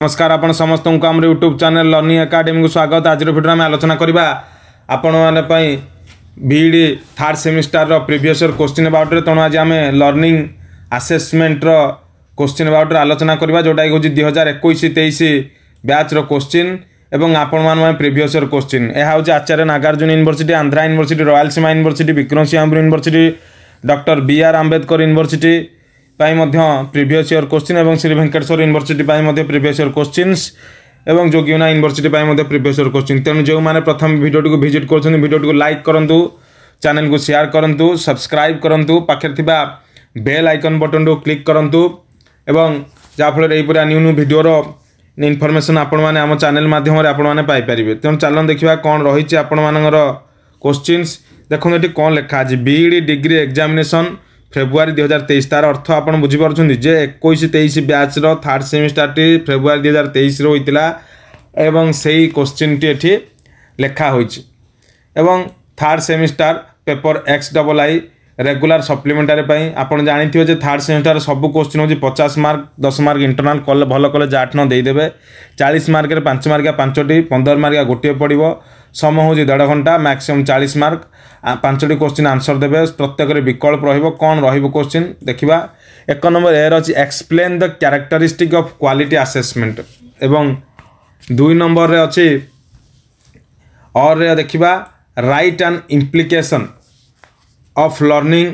नमस्कार आपण समस्त को आम यूट्यूब चैनल लर्निंग एकेडमी को स्वागत। आज वीडियो में आलोचना करवा आपण मैंने बीईडी थर्ड सेमिस्टर रो प्रीवियस ईयर क्वेश्चन अबाउट रे। तेणु आज आम लर्निंग असेसमेंट रो क्वेश्चन अबाउट आलोचना करवा, जोटा कि 2021-23 बैच रो क्वेश्चन एवं आपण मान प्रीवियस ईयर क्वेश्चन। यह हूँ Acharya Nagarjuna university, Andhra university, Rayalaseema university, Vikramasimhapuri university, doctor B R. Ambedkar university previous year question एवं Shri Venkateswara university previous year questions एवं जोगिना यूनिवर्सिटी प्रीवियस ईयर क्वेश्चन। तेणु जो मैंने प्रथम वीडियो को विजिट कर वीडियो को लाइक करूँ, चैनल को शेयर करूँ, सब्सक्राइब करूँ, पाखे थिबा बेल आइकन बटन को क्लिक करूँ एवं जाफल पूरा न्यू न्यू वीडियोर इनफॉरमेशन आपण मैंने आम चैनल माध्यम आपण मैंने पाइपर। तेणु चलन देखा कौन रही आपण मानकर क्वेश्चंस। देखो ये कौन लिखा है, बीईडी डिग्री एग्जामिनेशन फेब्रुआरी 2023। तार अर्थ आप बुझीपार जे 21-23 बैच रो थर्ड सेमिस्टर टी फेब्रुआरी 2023 होता एवं से ही क्वेश्चन टी एठी लेखा होइछि। एवं third semester paper XII regular supplementary पाई आपण जानिथिबे जे थर्ड सेमिस्टर सब क्वेश्चन होछि 50 मार्क, 10 मार्क इंटरनल कल भल कले 8-9 दे देबे, 40 मार्क रे 5 मार्क 5टी, 15 मार्क गोटे पड़िबो, समय होछि 1.5 घंटा, मैक्सिमम 40 मार्क, 5टी क्वेश्चन आंसर देबे, प्रत्येक विकल्प रहिबो। कौन रहिबो क्वेश्चन देखिबा। 1 नंबर ए रछि explain the characteristic of quality assessment एवं 2 नंबर रे अछि और रे देखिबा write and implication of learning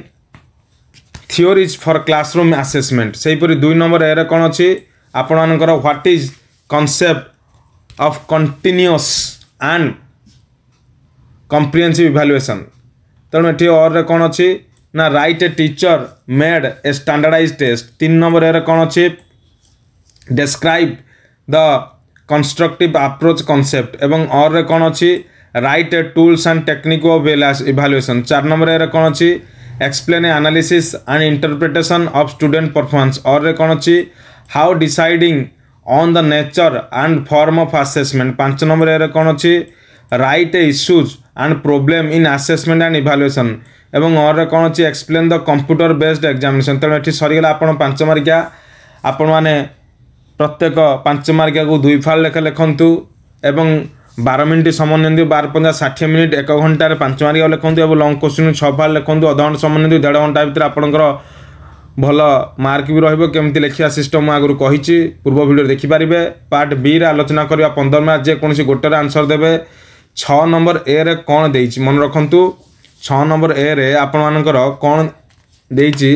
theories for classroom assessment. सेहीपरि 2 नंबर ए रे कोन अछि आपण मानकर what is concept of continuous and comprehensive evaluation. तेणु ये और रे कौन अच्छी ना right A teacher made a standardized test. 3 number ए कौन अच्छी describe the constructive approach concept एवं और रे कौन अच्छी write a tools and technique of evaluation. 4 number ए कौन अच्छी explain a analysis and interpretation of student performance. और रे कौन अच्छी how deciding on the nature and form of assessment. 5 number ए कौन अच्छी write a issues and problem in assessment and evaluation एवं और कौन अच्छी explain the computer based examination. तेणु ये सरीगला आपण 5 मार्किया आपण मैंने प्रत्येक 5 मार्किया को 2 फाल लेखा लिखु एवं 12 मिनिट समय नि 12-15 60 मिनिट 1 घंटे 5 मार्किया लिखु और लंग क्वेश्चन 6 फाल लिखु, अधा घंटा समय नि 1.5 घंटा भितर आपणकर भल मार्क भी रही लिखा सिस्टम आगुरी कही पूर्व वीडियो देखिपारे। पार्ट बी रे आलोचना करवा 15 मार्क जेकोसी गोटे आंसर देवे। 6 नंबर ए रे कौन देइछि मन रखंतु। 6 नंबर ए रे आपण मानकर कौन देइछि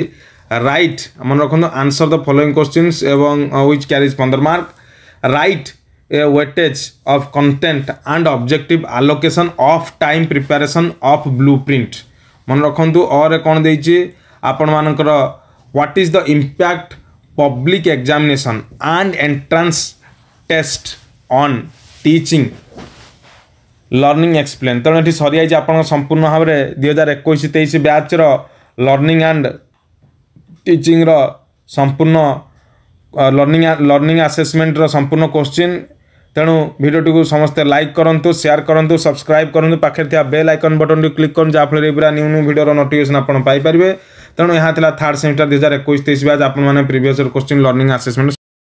राइट मन रखंतु आंसर द फॉलोइंग क्वेश्चंस एवं which carries 15 mark. Write a weightage of content and objective allocation of time preparation of blueprint मन रखंतु। और कौन देइछि आपण मानकर what is the impact public examination and entrance test on teaching learning explain. तेणु ये सरी जाइए आप संपूर्ण भाव में 2021-23 बैच लर्निंग एंड टीचिंग संपूर्ण लर्निंग असेसमेंट संपूर्ण क्वेश्चन। तेणु वीडियो को समस्ते लाइक करूँ, शेयर करूँ, सब्सक्राइब करूँ, पाखे थी बेल आइकन बटन को क्लिक करूँ, जहाँफल पूरा न्यू न्यू वीडियो नोटिफिकेशन आप पाइपर। तेणु यहाँ थर्ड सेमिस्टर 2021-23 बैच आप प्रीवियस क्वेश्चन लर्निंग असेसमेंट।